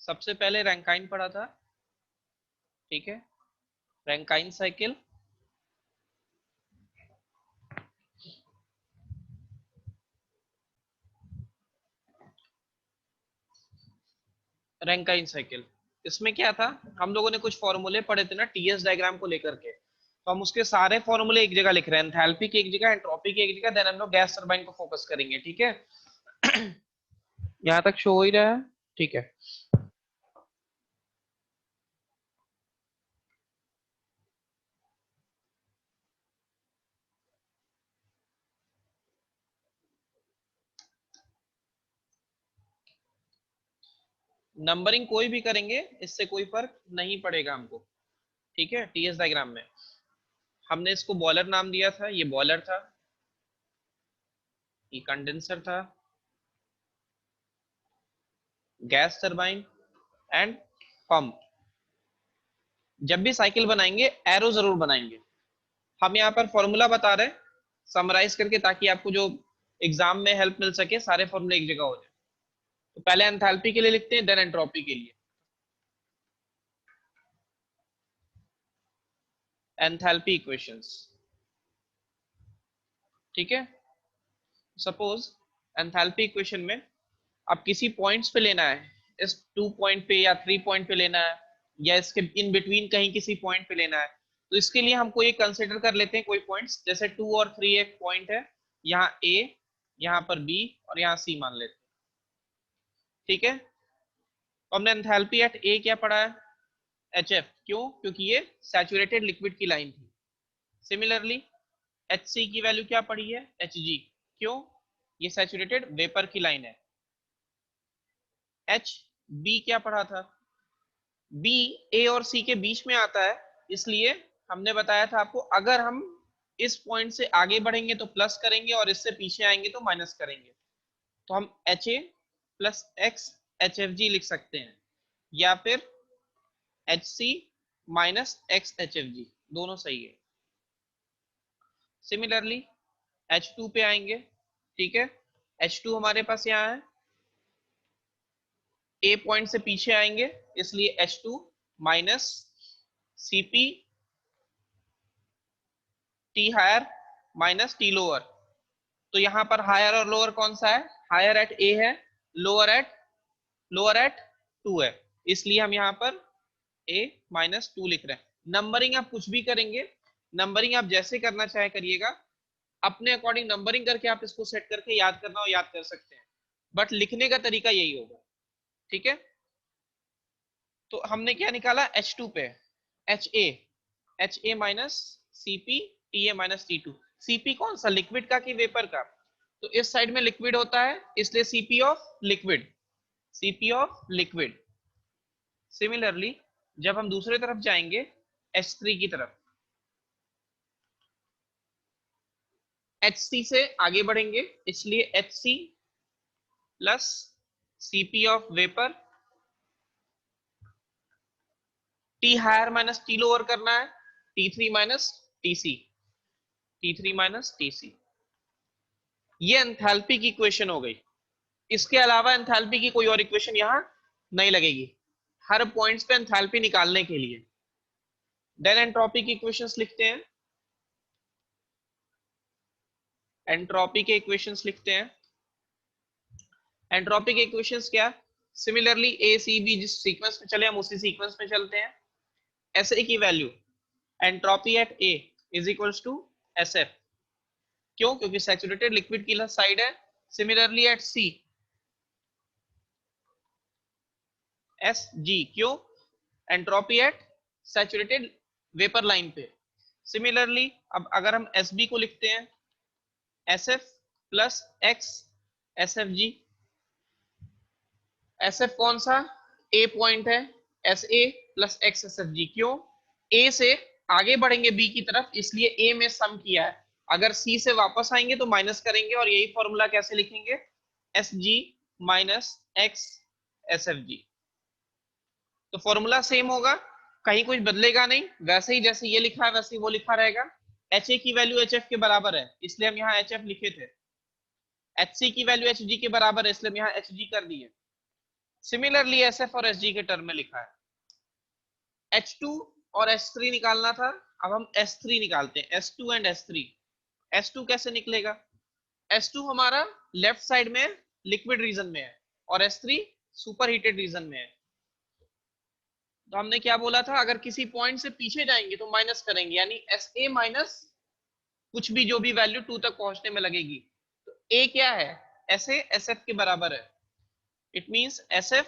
सबसे पहले रैंकाइन पढ़ा था, ठीक है, रैंकाइन साइकिल। रैंकाइन साइकिल, इसमें क्या था, हम लोगों ने कुछ फॉर्मूले पढ़े थे ना टीएस डायग्राम को लेकर के, तो हम उसके सारे फॉर्मूले एक जगह लिख रहे हैं, एंथैल्पी की एक जगह, एंट्रोपी की एक जगह, देन हम लोग गैस टरबाइन को फोकस करेंगे, ठीक है। यहाँ तक शो हो ही रहा है, ठीक है। नंबरिंग कोई भी करेंगे इससे कोई फर्क नहीं पड़ेगा हमको, ठीक है। टीएस डायग्राम में हमने इसको बॉयलर नाम दिया था, ये बॉयलर था, ये कंडेंसर था, गैस टरबाइन एंड पंप। जब भी साइकिल बनाएंगे एरो जरूर बनाएंगे। हम यहाँ पर फॉर्मूला बता रहे हैं समराइज करके, ताकि आपको जो एग्जाम में हेल्प मिल सके, सारे फॉर्मूले एक जगह हो जाए। तो पहले एंथैल्पी के लिए लिखते हैं, देन एंट्रोपी के लिए। एंथैल्पी इक्वेशंस, ठीक है। सपोज एंथैल्पी इक्वेशन में अब किसी पॉइंट्स पे लेना है, इस 2 पॉइंट पे या 3 पॉइंट पे लेना है, या इसके इन बिटवीन कहीं किसी पॉइंट पे लेना है, तो इसके लिए हमको ये कंसिडर कर लेते हैं कोई पॉइंट्स, जैसे 2 और 3 एक पॉइंट है, यहाँ ए, यहाँ पर बी और यहाँ सी मान लेते हैं, ठीक है। तो हमने एंथैल्पी एट ए क्या पढ़ा है, एच एफ, क्यों, क्योंकि ये सैचुरेटेड लिक्विड की लाइन थी। सिमिलरली एच सी की वैल्यू क्या पढ़ी है, एच जी, क्यों, ये सैचुरेटेड वेपर की लाइन है। एच बी क्या पढ़ा था, बी ए और सी के बीच में आता है, इसलिए हमने बताया था आपको, अगर हम इस पॉइंट से आगे बढ़ेंगे तो प्लस करेंगे और इससे पीछे आएंगे तो माइनस करेंगे। तो हम H A plus X H F G लिख सकते हैं, या फिर H C minus X H F G, दोनों सही है। सिमिलरली H2 पे आएंगे, ठीक है। H2 हमारे पास यहाँ है, ए पॉइंट से पीछे आएंगे, इसलिए H2 minus CP T higher minus T lower. तो यहां पर हायर और लोअर कौन सा है, हायर एट ए है, लोअर एट 2 है, इसलिए हम यहाँ पर ए माइनस 2 लिख रहे हैं। नंबरिंग आप कुछ भी करेंगे, नंबरिंग आप जैसे करना चाहे करिएगा, अपने अकॉर्डिंग नंबरिंग करके आप इसको सेट करके याद करना हो याद कर सकते हैं, बट लिखने का तरीका यही होगा, ठीक है। तो हमने क्या निकाला, H2 पे H A minus CP T A minus T two. CP कौन सा, लिक्विड का कि वेपर का, तो इस साइड में लिक्विड होता है, इसलिए CP of liquid, CP of liquid. Similarly जब हम दूसरे तरफ जाएंगे H3 की तरफ, HC से आगे बढ़ेंगे, इसलिए HC plus CP of vapour, T higher minus T lower करना है, T3 minus TC, T3 minus TC. ये एंथैल्पी की इक्वेशन हो गई। इसके अलावा एंथैल्पी की कोई और इक्वेशन यहां नहीं लगेगी, हर पॉइंट्स पे एंथैल्पी निकालने के लिए। देन एंट्रोपी की इक्वेशंस लिखते हैं, एंट्रोपी के इक्वेशंस लिखते हैं। एंट्रोपी के इक्वेशंस क्या, सिमिलरली ए सी बी जिस सीक्वेंस में चले हम उसी सीक्वेंस में चलते हैं। एस ए की value, entropy at A is equals to S F, क्यों, क्योंकि सैचुरेटेड लिक्विड की साइड है। Similarly at C, S G, क्यों, entropy at saturated vapour line पे। सिमिलरली अब अगर हम एस बी को लिखते हैं, S F plus X S F G. S F कौन सा, ए पॉइंट है, S A plus X S F G, क्यों, ए से आगे बढ़ेंगे बी की तरफ, इसलिए ए में सम किया है, अगर सी से वापस आएंगे तो माइनस करेंगे, और यही फॉर्मूला कैसे लिखेंगे, S G minus x S F जी। तो फॉर्मूला सेम होगा, कहीं कुछ बदलेगा नहीं, वैसे ही जैसे ये लिखा है वैसे ही वो लिखा रहेगा। एच ए की वैल्यू एच एफ के बराबर है, इसलिए हम यहाँ एच एफ लिखे थे। एच सी की वैल्यू एच जी के बराबर है, इसलिए हम यहाँ एच जी कर दिए। सिमिलरली SF और SG के टर्म में लिखा है। H2 और H3 निकालना था, अब हम S3 निकालते हैं, S2 एंड S3। S2 कैसे निकलेगा? S2 हमारा लेफ्ट साइड में लिक्विड रीजन में है और S3 सुपर हीटेड रीजन में है। तो हमने क्या बोला था, अगर किसी पॉइंट से पीछे जाएंगे तो माइनस करेंगे, यानी SA माइनस कुछ भी जो भी वैल्यू 2 तक पहुंचने में लगेगी। तो A क्या है? SA SF के बराबर है। इट मींस SF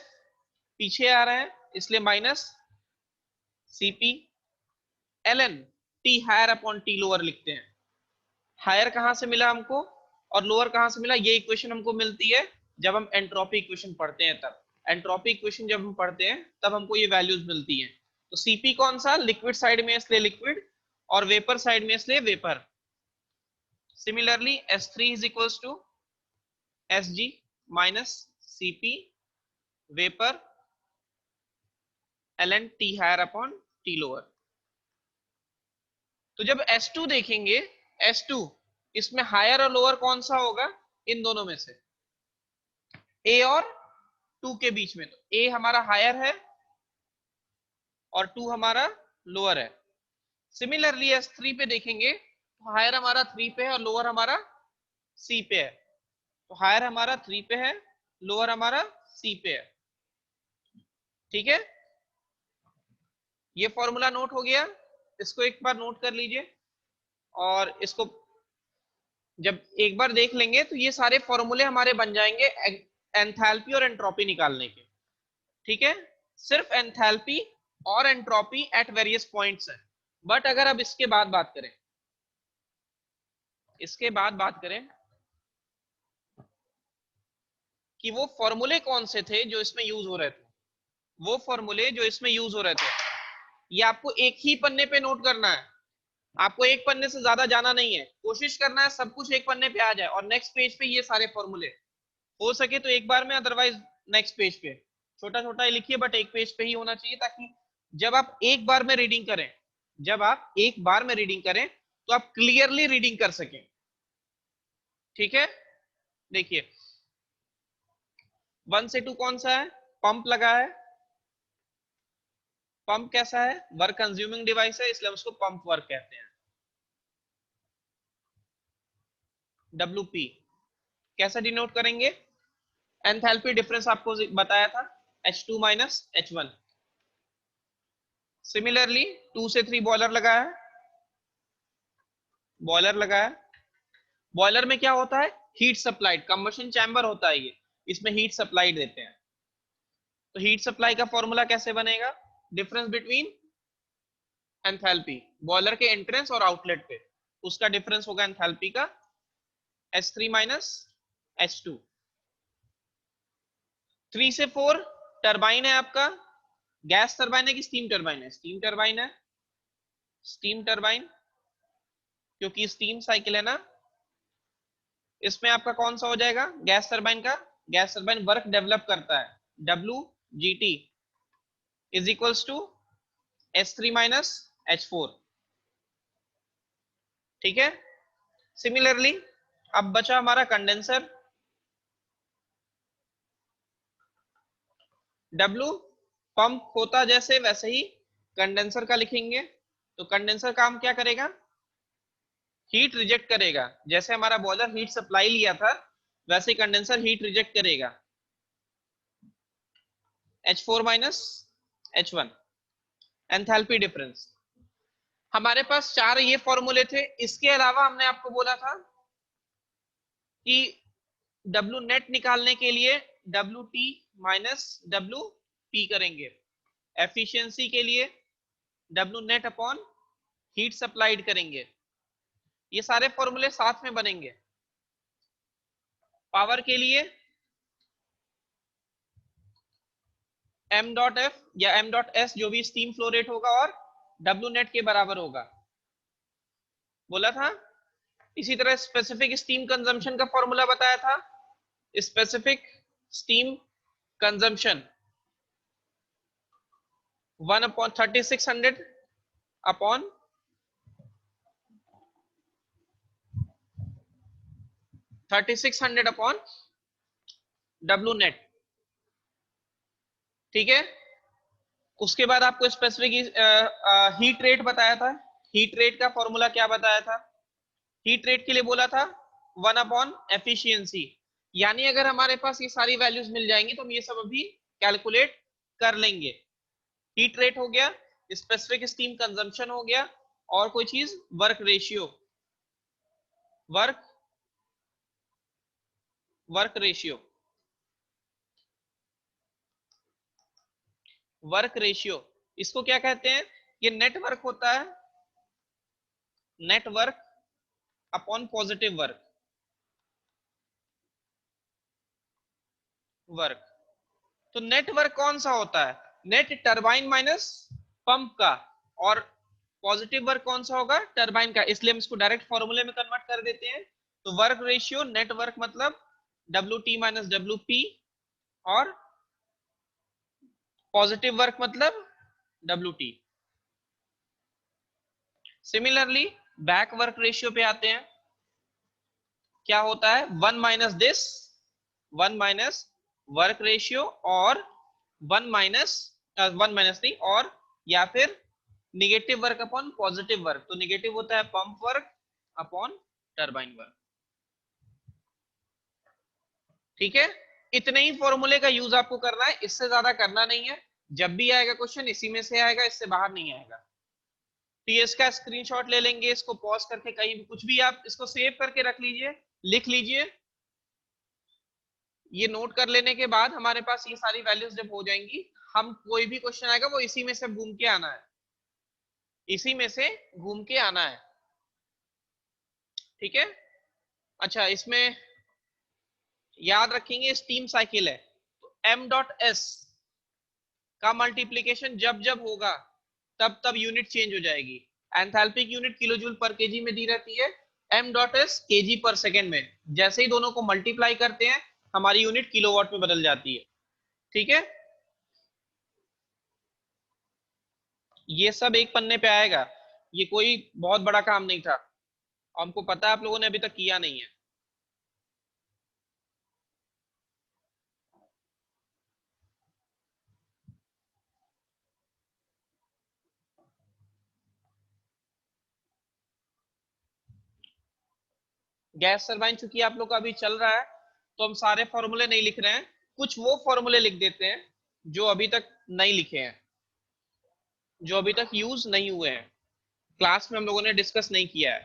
पीछे आ रहा है इसलिए minus CP ln T higher upon T lower लिखते हैं। हायर कहां से मिला हमको और लोअर कहां से मिला? ये इक्वेशन हमको मिलती है जब हम एंट्रोपी इक्वेशन पढ़ते हैं, तब एंट्रोपी इक्वेशन जब हम पढ़ते हैं तब हमको ये वैल्यूज मिलती हैं। तो CP कौन सा? लिक्विड साइड में इसलिए लिक्विड, और वेपर साइड में इसलिए vapour. Similarly S3 is equals to SG minus CP vapour ln T higher upon T lower. तो जब S2 देखेंगे, S2 इसमें हायर और लोअर कौन सा होगा? इन दोनों में से A और 2 के बीच में। तो A हमारा हायर है और 2 हमारा लोअर है। सिमिलरली S3 पे देखेंगे तो हायर हमारा 3 पे है और लोअर हमारा C पे है। तो हायर हमारा 3 पे है, लोअर हमारा C पे है। ठीक है, ये फॉर्मूला नोट हो गया, इसको एक बार नोट कर लीजिए। और इसको जब एक बार देख लेंगे तो ये सारे फॉर्मूले हमारे बन जाएंगे एंथैल्पी और एंट्रोपी निकालने के। ठीक है, सिर्फ एंथैल्पी और एंट्रोपी एट वेरियस पॉइंट्स है। बट अगर अब इसके बाद बात करें, इसके बाद बात करें कि वो फॉर्मूले कौन से थे जो इसमें यूज हो रहे थे, वो फॉर्मूले जो इसमें यूज हो रहे थे, ये आपको एक ही पन्ने पे नोट करना है। आपको एक पन्ने से ज्यादा जाना नहीं है, कोशिश करना है सब कुछ एक पन्ने पे आ जाए और नेक्स्ट पेज पे ये सारे फॉर्मूले हो सके तो एक बार में, अदरवाइज नेक्स्ट पेज पे छोटा छोटा ही लिखिए, बट एक पेज पे ही होना चाहिए, ताकि जब आप एक बार में रीडिंग करें, जब आप एक बार में रीडिंग करें तो आप क्लियरली रीडिंग कर सकें। ठीक है, देखिए 1 से 2 कौन सा है? पंप लगा है। पंप कैसा है? वर्क कंज्यूमिंग डिवाइस है, इसलिए हम उसको पंप वर्क कहते हैं। WP कैसा डिनोट करेंगे? एंथैल्पी डिफरेंस आपको बताया था, H2 माइनस H1। सिमिलरली 2 से 3 बॉयलर लगा है, बॉयलर लगा है। बॉयलर में क्या होता है? हीट सप्लाइड, कंबशन चैम्बर होता है ये, इसमें हीट सप्लाई देते हैं। तो हीट सप्लाई का फॉर्मूला कैसे बनेगा? डिफरेंस बिटवीन एंथैल्पी, बॉयलर के एंट्रेंस और आउटलेट पे उसका डिफरेंस होगा एंथैल्पी का, H3 माइनस H2। 3 से 4 टरबाइन है आपका, गैस टरबाइन है कि स्टीम टरबाइन है? स्टीम टरबाइन है, स्टीम टरबाइन, क्योंकि स्टीम साइकिल है ना। इसमें आपका कौन सा हो जाएगा? गैस टरबाइन का। गैस टरबाइन वर्क डेवलप करता है, WGT is equals to H3 minus H4। ठीक है, सिमिलरली अब बचा हमारा कंडेंसर। W पंप होता जैसे वैसे ही कंडेंसर का लिखेंगे। तो कंडेंसर काम क्या करेगा? हीट रिजेक्ट करेगा। जैसे हमारा बॉयलर हीट सप्लाई लिया था, वैसे कंडेंसर हीट रिजेक्ट करेगा। H4 minus H1, enthalpy difference. हमारे पास 4 ये फॉर्मूले थे। इसके अलावा हमने आपको बोला था कि W नेट निकालने के लिए WT माइनस WP करेंगे। एफिशिएंसी के लिए W net upon heat supplied करेंगे। ये सारे फॉर्मूले साथ में बनेंगे। पावर के लिए m.f या m.s जो भी स्टीम फ्लो रेट होगा और W नेट के बराबर होगा, बोला था। इसी तरह स्पेसिफिक स्टीम कंजम्पशन का फॉर्मूला बताया था। Specific steam consumption 1 upon 3600 upon 3600 upon W net. ठीक है। उसके बाद आपको स्पेसिफिक हीट रेट बताया था। हीट रेट का फॉर्मूला क्या बताया था? हीट रेट के लिए बोला था 1/एफिशिएंसी। यानी अगर हमारे पास ये सारी वैल्यूज मिल जाएंगी तो हम ये सब अभी कैलकुलेट कर लेंगे। हीट रेट हो गया, स्पेसिफिक स्टीम कंजम्पशन हो गया, और कोई चीज work ratio. Work work ratio work ratio इसको क्या कहते हैं? ये नेटवर्क होता है, network upon positive work. Work तो नेटवर्क कौन सा होता है? नेट टरबाइन माइनस पंप का। और पॉजिटिव वर्क कौन सा होगा? टरबाइन का। इसलिए हम इसको डायरेक्ट फॉर्मूले में कन्वर्ट कर देते हैं। तो वर्क रेशियो नेटवर्क मतलब W T minus W P, और पॉजिटिव वर्क मतलब W T. Similarly back work ratio पे आते हैं। क्या होता है? One minus this, one minus work ratio, और वन माइनस नहीं, और या फिर negative work upon positive work. तो निगेटिव होता है pump work upon turbine work. ठीक है। इतने ही फॉर्मूले का यूज आपको करना है, इससे ज्यादा करना नहीं है। जब भी आएगा क्वेश्चन इसी में से आएगा, इससे बाहर नहीं आएगा। तो ये इसका स्क्रीनशॉट ले लेंगे, इसको पॉज करके कहीं भी कुछ भी आप इसको सेव करके रख लीजिए, लिख लीजिए। ये नोट कर लेने के बाद हमारे पास ये सारी वैल्यूज जब हो जाएंगी, हम कोई भी क्वेश्चन आएगा वो इसी में से घूम के आना है, इसी में से घूम के आना है। ठीक है। अच्छा, इसमें याद रखेंगे स्टीम साइकिल है, तो एम डॉट एस का मल्टीप्लीकेशन जब जब होगा तब तब यूनिट चेंज हो जाएगी। एंथैल्पिक यूनिट किलो जूल पर केजी में दी रहती है, एम डॉट एस केजी पर सेकेंड में। जैसे ही दोनों को मल्टीप्लाई करते हैं हमारी यूनिट किलोवाट में बदल जाती है। ठीक है। ये सब एक पन्ने पे आएगा, ये कोई बहुत बड़ा काम नहीं था, हमको पता है आप लोगों ने अभी तक किया नहीं है। गैस टरबाइन चूंकि आप लोग का अभी चल रहा है, तो हम सारे फॉर्मूले नहीं लिख रहे हैं, कुछ वो फॉर्मूले लिख देते हैं जो अभी तक नहीं लिखे हैं, जो अभी तक यूज नहीं हुए हैं, क्लास में हम लोगों ने डिस्कस नहीं किया है।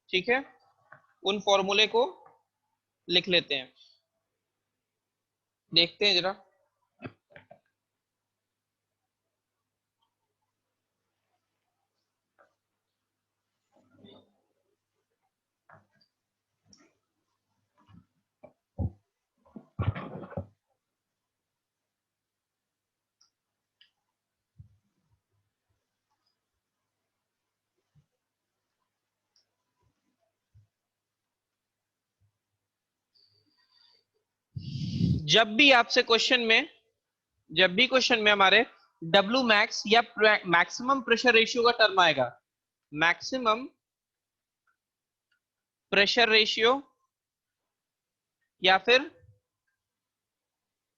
ठीक है। उन फॉर्मूले को लिख लेते हैं, देखते हैं जरा। जब भी आपसे क्वेश्चन में, जब भी क्वेश्चन में हमारे डब्ल्यू मैक्स या मैक्सिमम प्रेशर रेशियो का टर्म आएगा, मैक्सिमम प्रेशर रेशियो या फिर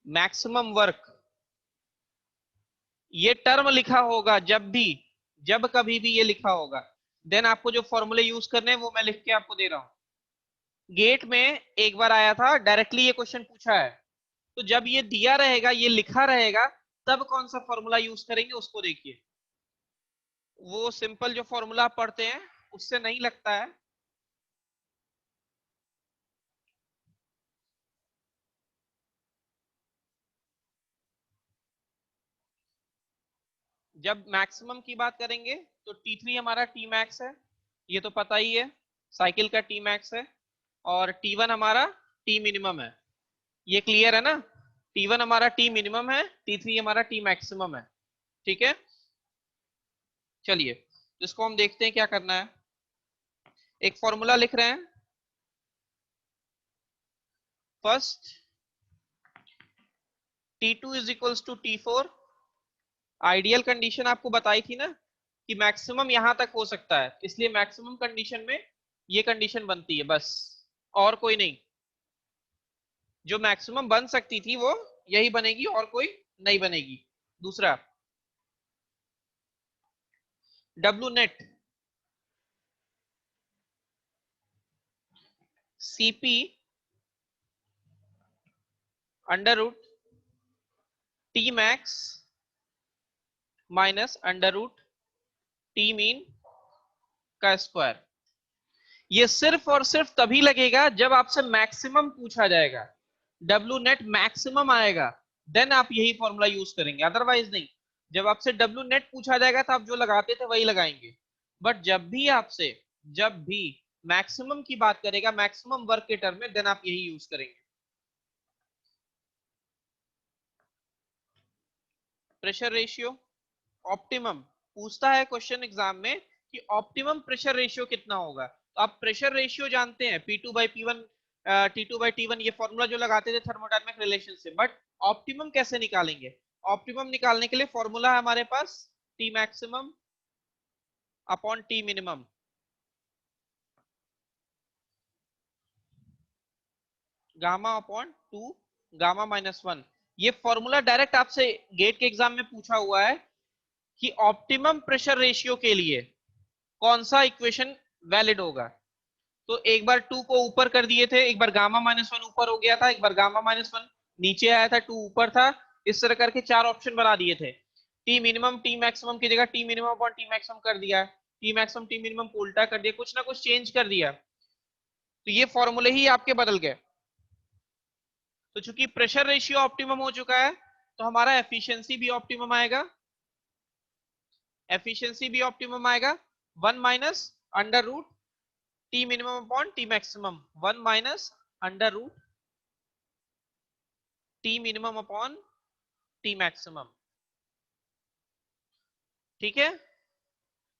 मैक्सिमम वर्क, ये टर्म लिखा होगा जब भी, जब कभी भी ये लिखा होगा, देन आपको जो फॉर्मूले यूज करने हैं वो मैं लिख के आपको दे रहा हूं। गेट में एक बार आया था, डायरेक्टली ये क्वेश्चन पूछा है, तो जब ये दिया रहेगा, ये लिखा रहेगा, तब कौन सा फॉर्मूला यूज करेंगे उसको देखिए। वो सिंपल जो फॉर्मूला पढ़ते हैं उससे नहीं लगता है। जब मैक्सिमम की बात करेंगे तो T3 हमारा टी मैक्स है, ये तो पता ही है, साइकिल का टी मैक्स है। और T1 हमारा टी मिनिमम है, ये क्लियर है ना? T1 हमारा टी मिनिमम है, T3 हमारा टी मैक्सिमम है। ठीक है। चलिए, तो इसको हम देखते हैं क्या करना है। एक फॉर्मूला लिख रहे हैं। First, T2 is equals to T4। Ideal condition आपको बताई थी ना कि मैक्सिमम यहां तक हो सकता है, इसलिए मैक्सिमम कंडीशन में ये कंडीशन बनती है बस, और कोई नहीं। जो मैक्सिमम बन सकती थी वो यही बनेगी और कोई नहीं बनेगी। दूसरा, W net CP under root T max minus under root T mean का स्क्वायर। ये सिर्फ और सिर्फ तभी लगेगा जब आपसे मैक्सिमम पूछा जाएगा, डब्ल्यू नेट मैक्सिमम आएगा, देन आप यही फॉर्मूला यूज करेंगे, अदरवाइज नहीं। जब आपसे डब्ल्यू नेट पूछा जाएगा तो आप जो लगाते थे वही लगाएंगे। बट जब भी मैक्सिमम की बात करेगा, मैक्सिमम वर्क के टर्म में, देन आप यही यूज करेंगे। प्रेशर रेशियो ऑप्टिमम पूछता है क्वेश्चन एग्जाम में कि ऑप्टिमम प्रेशर रेशियो कितना होगा, तो आप प्रेशर रेशियो जानते हैं P2/P1 T2/T1, ये फॉर्मूला जो लगाते थे थर्मोडायनेमिक रिलेशन से। बट ऑप्टिमम कैसे निकालेंगे? ऑप्टिमम निकालने के लिए फॉर्मूला है हमारे पास T maximum upon T minimum, gamma upon 2 gamma -1। ये फॉर्मूला डायरेक्ट आपसे गेट के एग्जाम में पूछा हुआ है कि ऑप्टिमम प्रेशर रेशियो के लिए कौन सा इक्वेशन वैलिड होगा। तो एक बार 2 को ऊपर कर दिए थे, एक बार गामा -1 ऊपर हो गया था, एक बार गामा -1 नीचे आया था, 2 ऊपर था। इस तरह करके 4 ऑप्शन बना दिए थे। टी मिनिमम टी मैक्सिमम की जगह T minimum upon T maximum कर दिया, टी मैक्सिमम टी मिनिमम को उल्टा कर दिया, कुछ ना कुछ चेंज कर दिया। तो ये फॉर्मूले ही आपके बदल गए। तो चूंकि प्रेशर रेशियो ऑप्टिमम हो चुका है, तो हमारा एफिशिएंसी भी ऑप्टिमम आएगा। एफिशिएंसी भी ऑप्टिमम आएगा, 1 minus under root T minimum upon T maximum, 1 minus under root T minimum upon T maximum. ठीक है,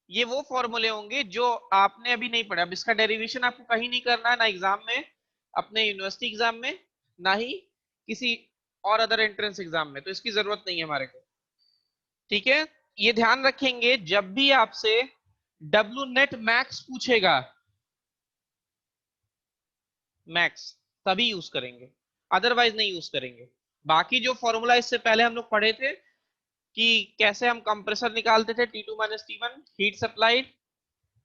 ये वो फॉर्मूले होंगे जो आपने अभी नहीं पढ़ा। अब इसका डेरिवेशन आपको कहीं नहीं करना है, ना एग्जाम में, अपने यूनिवर्सिटी एग्जाम में, ना ही किसी और अदर एंट्रेंस एग्जाम में, तो इसकी जरूरत नहीं है हमारे को। ठीक है, ये ध्यान रखेंगे जब भी आपसे डब्ल्यू नेट मैक्स पूछेगा, मैक्स तभी यूज करेंगे, अदरवाइज नहीं यूज करेंगे। बाकी जो फॉर्मूला इससे पहले हम लोग पढ़े थे कि कैसे हम कंप्रेसर निकालते थे, T2 minus T1, heat supplied,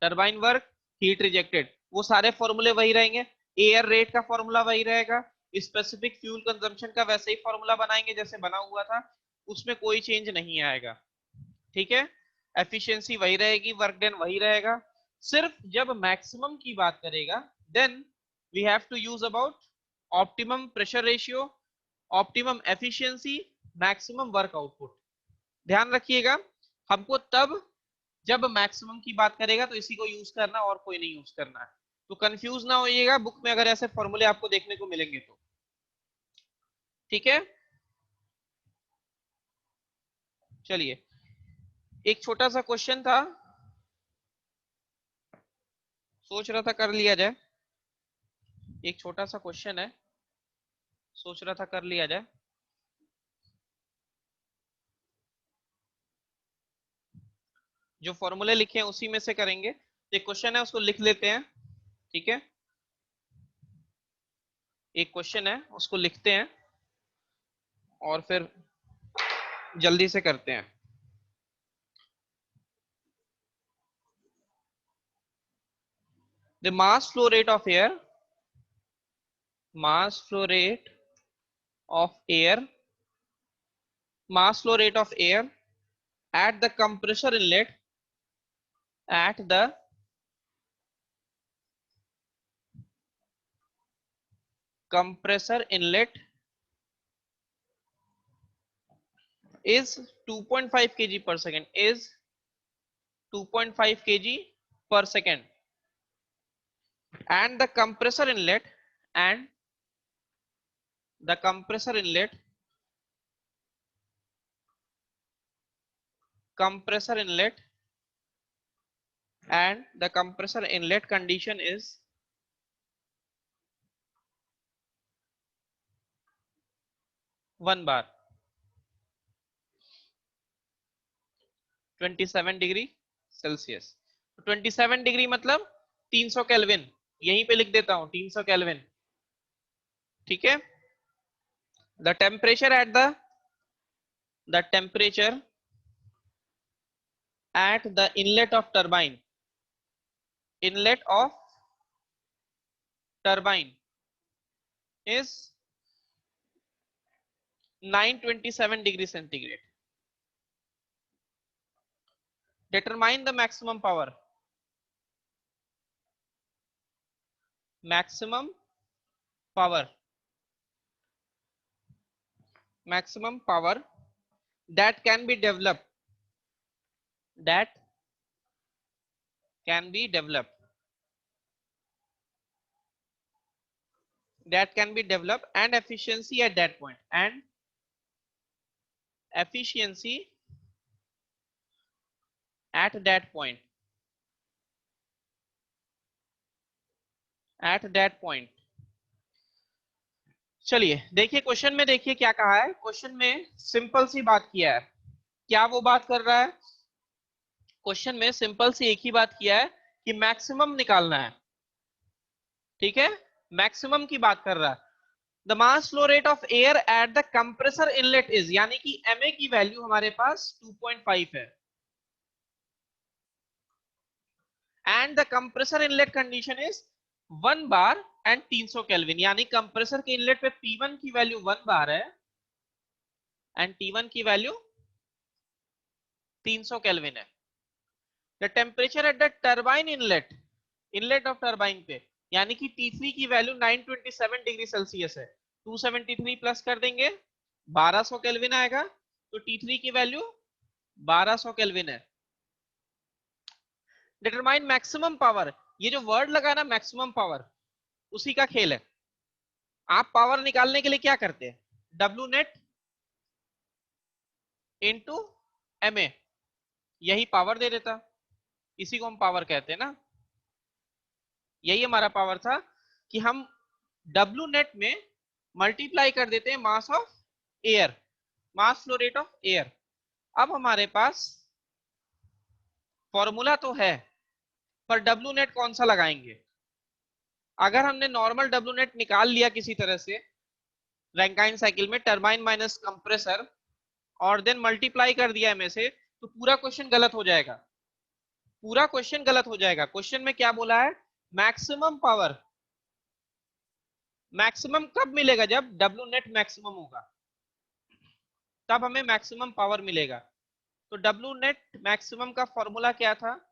turbine work, heat rejected, वो सारे फॉर्मूले वही रहेंगे। एयर रेट का फॉर्मूला वही रहेगा, स्पेसिफिक फ्यूल कंजम्पशन का वैसे ही फॉर्मूला बनाएंगे जैसे बना हुआ था, उसमें कोई चेंज नहीं आएगा। ठीक है, एफिशिएंसी वही रहेगी, वर्क डन वही रहेगा। सिर्फ जब मैक्सिमम की बात करेगा, then we have to use about optimum pressure ratio, optimum efficiency, maximum work output. ध्यान रखिएगा, हमको तब जब मैक्सिमम की बात करेगा तो इसी को यूज करना, और कोई नहीं यूज करना है। तो कंफ्यूज ना होइएगा बुक में अगर ऐसे फॉर्मूले आपको देखने को मिलेंगे तो। ठीक है, चलिए, एक छोटा सा क्वेश्चन था, सोच रहा था कर लिया जाए। एक छोटा सा क्वेश्चन है, सोच रहा था कर लिया जाए। जो फॉर्मूले लिखे हैं उसी में से करेंगे। एक क्वेश्चन है, उसको लिख लेते हैं। ठीक है, एक क्वेश्चन है, उसको लिखते हैं और फिर जल्दी से करते हैं। The mass flow rate of air, mass flow rate of air, mass flow rate of air at the compressor inlet, at the compressor inlet is 2.5 kg per second, is 2.5 kg per second, and the compressor inlet, and the compressor inlet and the compressor inlet condition is 1 bar, 27 degree Celsius. 27 degree मतलब 300 kelvin, यहीं पे लिख देता हूं 300 kelvin. ठीक है, the temperature at the temperature at the inlet of turbine is 927 degrees centigrade. Determine the maximum power. Maximum power that can be developed that can be developed and efficiency at that point at that point. चलिए देखिए question में, देखिए क्या कहा है question में। Simple सी बात किया है। क्या वो बात कर रहा है क्वेश्चन में? सिंपल सी एक ही बात किया है कि मैक्सिमम निकालना है। ठीक है, मैक्सिमम की बात कर रहा है। The mass flow rate of air at the compressor inlet is, यानी कि ma की वैल्यू हमारे पास 2.5 है and the compressor inlet condition is 1 bar and 300 kelvin, यानी कंप्रेसर के इनलेट पे P1 की वैल्यू 1 बार है एंड T1 की वैल्यू 300 केल्विन है। The temperature at the turbine inlet of turbine पे, यानी कि T3 की वैल्यू 927 डिग्री सेल्सियस है। 273 प्लस कर देंगे 1200 केल्विन आएगा, तो T3 की वैल्यू 1200 केल्विन है। डिटरमाइन मैक्सिमम पावर, ये जो वर्ड लगा ना मैक्सिमम पावर, उसी का खेल है। आप पावर निकालने के लिए क्या करते हैं? W net into M A, यही पावर दे देता, इसी को हम पावर कहते हैं ना। यही हमारा पावर था कि हम डब्ल्यू नेट में मल्टीप्लाई कर देते हैं mass of air, mass flow rate of air. अब हमारे पास फॉर्मूला तो है, पर डब्ल्यू नेट कौन सा लगाएंगे? अगर हमने नॉर्मल डब्ल्यू नेट निकाल लिया किसी तरह से रैंकाइन साइकिल में, टरबाइन माइनस कंप्रेसर, और देन मल्टीप्लाई कर दिया में से, तो पूरा क्वेश्चन गलत हो जाएगा। पूरा क्वेश्चन गलत हो जाएगा। क्वेश्चन में क्या बोला है? Maximum power. मैक्सिमम कब मिलेगा? जब डब्ल्यू नेट मैक्सिमम होगा, तब हमें मैक्सिमम पावर मिलेगा। तो डब्ल्यू नेट मैक्सिमम का फॉर्मूला क्या था?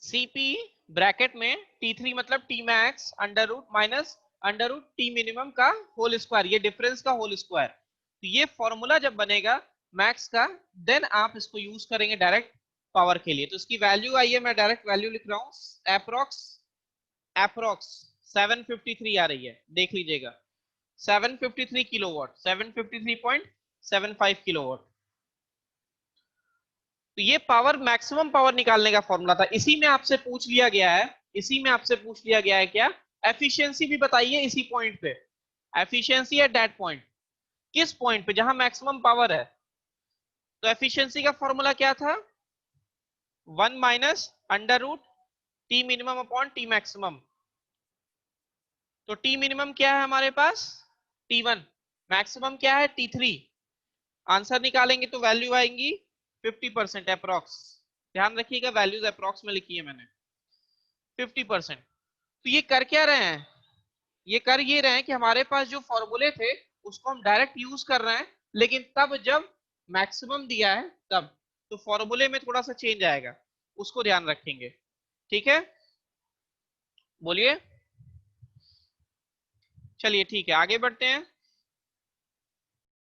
सीपी ब्रैकेट में T3 मतलब T max under root minus under root T minimum का होल स्क्वायर, ये डिफरेंस का होल स्क्वायर। तो ये फॉर्मूला जब बनेगा मैक्स का, देन आप इसको यूज करेंगे डायरेक्ट पावर के लिए। तो इसकी वैल्यू आई है, मैं डायरेक्ट वैल्यू लिख रहा हूं, एप्रोक्स 753 आ रही है, देख लीजिएगा 753 किलोवाट, 753.75 किलोवाट। तो ये पावर मैक्सिमम पावर निकालने का फॉर्मूला था। इसी में आपसे पूछ लिया गया है, क्या एफिशिएंसी भी बताइए इसी पॉइंट पे, एफिशिएंसी एट दैट पॉइंट, किस पॉइंट पे जहां मैक्सिमम पावर है। तो एफिशिएंसी का फॉर्मूला क्या था? 1 minus under root T minimum upon T maximum. तो टी मिनिमम क्या है हमारे पास? T1। मैक्सिमम क्या है? T3। आंसर निकालेंगे तो वैल्यू आएंगी 50% अप्रोक्स। ध्यान रखिएगा वैल्यूज अप्रोक्स में लिखी है मैंने, 50%। तो ये कर क्या रहे हैं? ये कर ये रहे हैं कि हमारे पास जो फॉर्मूले थे उसको हम डायरेक्ट यूज कर रहे हैं, लेकिन तब जब मैक्सिमम दिया है तब। तो फॉर्मूले में थोड़ा सा चेंज आएगा, उसको ध्यान रखेंगे। ठीक है, बोलिए। चलिए ठीक है, आगे बढ़ते हैं।